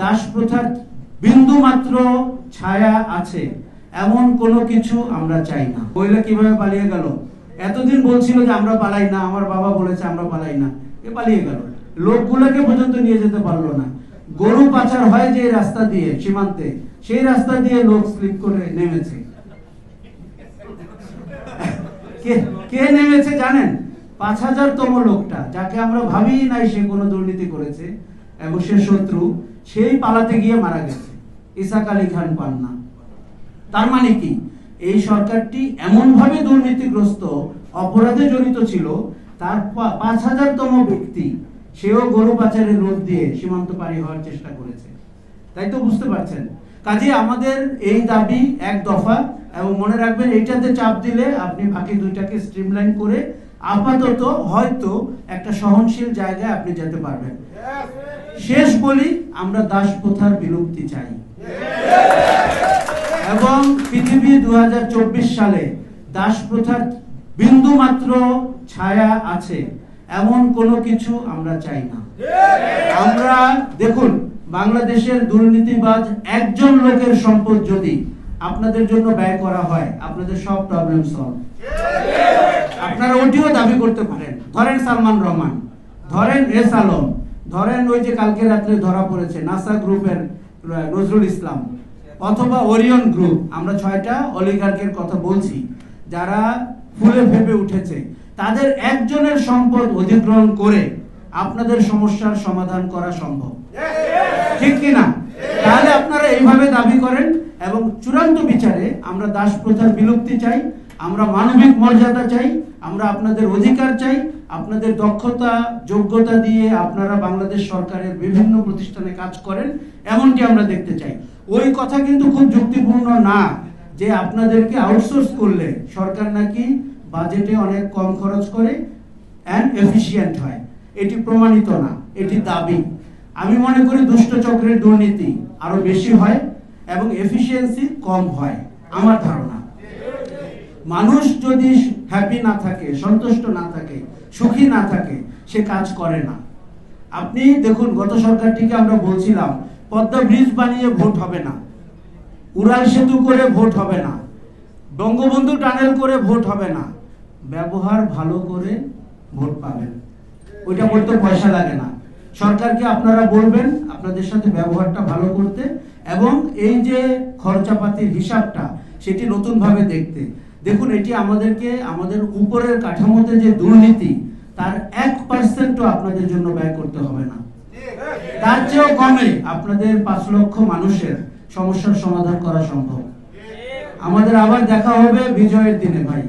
দাস প্রথার বিন্দু মাত্র ছায়া আছে এমন কোনো কিছু আমরা চাই না। মহিলা কিভাবে পালিয়ে গেল? এতদিন বলছিল যে আমরা পালাই না, আমার বাবা বলেছে আমরা পালাই না, এ পালিয়ে গেল। লোকগুলোকে পর্যন্ত নিয়ে যেতে পারলো না। গরু পাচার হয় যে রাস্তা দিয়ে সীমান্তে, সেই রাস্তা দিয়ে লোক স্লিপ করে নেমেছে। কে নেমেছে জানেন? ৫,০০০তম লোকটা, যাকে আমরা ভাবি নাই সে কোনো দুর্নীতি করেছে এবং সে শত্রু, সেই পালাতে গিয়ে মারা গেছে। ইসাক আলী খান পান্না। তার মানে কি, এই সরকারটি এমন ভাবে দুর্নীতিগ্রস্ত, অপরাধে জড়িত ছিল, তার ৫,০০০তম ব্যক্তি সেও গরু পাচারের রূপ দিয়ে সীমান্ত পারি হওয়ার চেষ্টা করেছে। তাই তো বুঝতে পারছেন। কাজে আমাদের এই দাবি এক দফা, এবং মনে রাখবেন এইটাতে চাপ দিলে আপনি বাকি দুইটাকে স্ট্রিমলাইন করে আপাতত হয়তো একটা সহনশীল জায়গায় আপনি যেতে পারবেন। শেষ বলি, আমরা দাস প্রথার বিলুপ্তি চাই এবং পৃথিবী ২০২৪ সালে দাস প্রথার বিন্দু মাত্র ছায়া আছে এমন কোনো কিছু আমরা চাই না। আমরা দেখুন, বাংলাদেশের দুর্নীতিবাজ একজন লোকের সম্পদ যদি আপনাদের জন্য ব্যয় করা হয়, আপনাদের সব প্রবলেম সলভ। আপনারা ওটিও দাবি করতে পারেন। ধরেন সালমান রহমান, ধরেন এস আলম, ধরেন ওই যে কালকে রাত্রে ধরা পড়েছে নাসা গ্রুপের নজরুল ইসলাম, অথবা ওরিয়ন গ্রুপ। আমরা ৬টা অলিগার্কের কথা বলছি যারা ফুলে ফেপে উঠেছে। তাদের একজনের সম্পদ অধিগ্রহণ করে আপনাদের সমস্যার সমাধান করা সম্ভব, ঠিক কিনা? তাহলে আপনারা এইভাবে দাবি করেন এবং চূড়ান্ত বিচারে আমরা দাস প্রথার বিলুপ্তি চাই, আমরা মানবিক মর্যাদা চাই, আমরা আপনাদের অধিকার চাই। আপনাদের দক্ষতা যোগ্যতা দিয়ে আপনারা বাংলাদেশ সরকারের বিভিন্ন প্রতিষ্ঠানে কাজ করেন, এমনটি আমরা দেখতে চাই। ওই কথা কিন্তু খুব যুক্তিপূর্ণ না যে আপনাদেরকে আউটসোর্স করলে সরকার নাকি বাজেটে অনেক কম খরচ করে অ্যান্ড এফিশিয়েন্ট হয়। এটি প্রমাণিত না, এটি দাবি। আমি মনে করি দুষ্ট চক্রের দুর্নীতি আরো বেশি হয় এবং এফিশিয়েন্সি কম হয়। আমার ধারণা, মানুষ যদি হ্যাপি না থাকে, সন্তুষ্ট না থাকে, সুখী না থাকে, সে কাজ করে না। আপনি দেখুন, গত সরকারটিকে আমরা বলছিলাম পদ্মা ব্রিজ বানিয়ে ভোট হবে না, উড়াল সেতু করে ভোট হবে না, বঙ্গবন্ধু টানেল করে ভোট হবে না, ব্যবহার ভালো করে ভোট পাবেন। ওইটা বলতে পয়সা লাগে না। সরকারকে আপনারা বলবেন আপনাদের সাথে ব্যবহারটা ভালো করতে এবং এই যে খরচাপাতির হিসাবটা সেটি নতুন ভাবে দেখতে। দেখুন, এটি আমাদেরকে আমাদের উপরের কাঠামোতে যে দুর্নীতি, তার 1%ও আপনাদের জন্য ব্যয় করতে হবে না। তার চেয়েও কমে আপনাদের ৫ লক্ষ মানুষের সমস্যার সমাধান করা সম্ভব। আমাদের আবার দেখা হবে বিজয়ের দিনে ভাই।